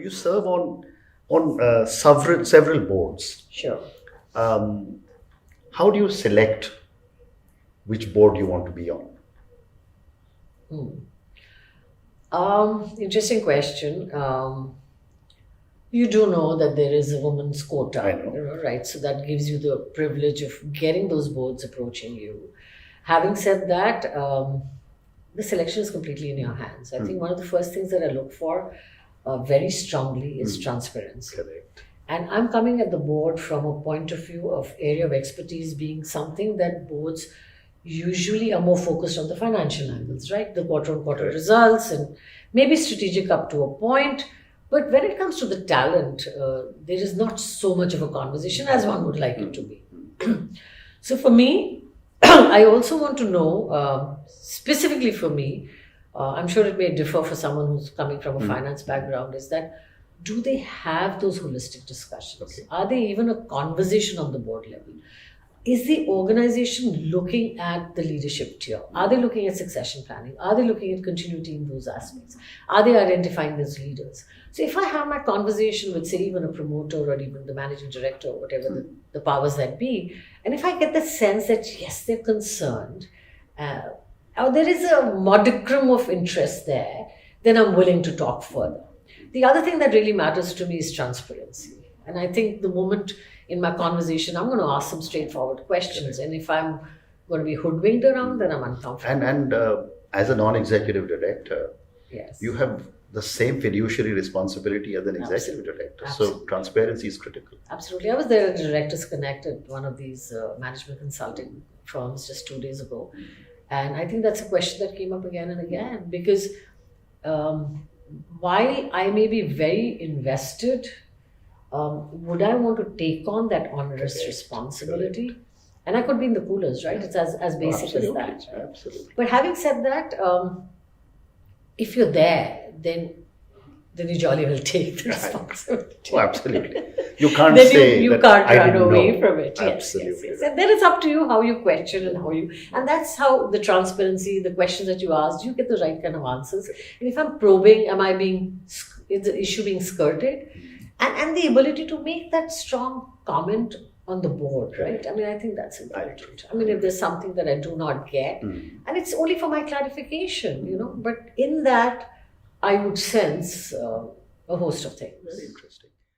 you serve on several boards. Sure. How do you select which board you want to be on? Interesting question. You do know that there is a woman's quota, I know. right? So that gives you the privilege of getting those boards approaching you. Having said that, the selection is completely in your hands. I think one of the first things that I look for very strongly is transparency. Correct. And I'm coming at the board from a point of view of area of expertise being something that boards usually are more focused on the financial angles, right? The quarter-on-quarter Correct. results and maybe strategic up to a point. But when it comes to the talent, there is not so much of a conversation as one would like it to be. So for me, I also want to know, specifically for me, I'm sure it may differ for someone who's coming from a finance background, is that do they have those holistic discussions? Okay. Are they even a conversation on the board level? Is the organization looking at the leadership tier? Are they looking at succession planning? Are they looking at continuity in those aspects? Are they identifying those leaders? So if I have my conversation with, say, even a promoter or even the managing director or whatever the powers that be, and if I get the sense that, yes, they're concerned, or there is a modicum of interest there, then I'm willing to talk further. The other thing that really matters to me is transparency. And I think the moment in my conversation, I'm going to ask some straightforward questions. And if I'm going to be hoodwinked around, then I'm uncomfortable. And as a non-executive director, Yes. you have the same fiduciary responsibility as an executive director. So Absolutely. transparency is critical. Absolutely. I was there at Directors Connect at one of these management consulting firms just 2 days ago. And I think that's a question that came up again and again because while I may be very invested, would I want to take on that onerous responsibility? And I could be in the coolers, right? It's as basic as that. Right? Absolutely. But having said that, if you're there, then you jolly will take the responsibility. Oh, absolutely. You can't Then say you that can't I run didn't away know. from it. Yes, Absolutely. yes. And then it's up to you how you question and that's how the transparency, the questions that you ask, you get the right kind of answers. And if I'm probing, is the issue being skirted? And the ability to make that strong comment on the board, right? I mean, I think that's important. I mean, if there's something that I do not get, and it's only for my clarification, but in that, I would sense a host of things. Very interesting.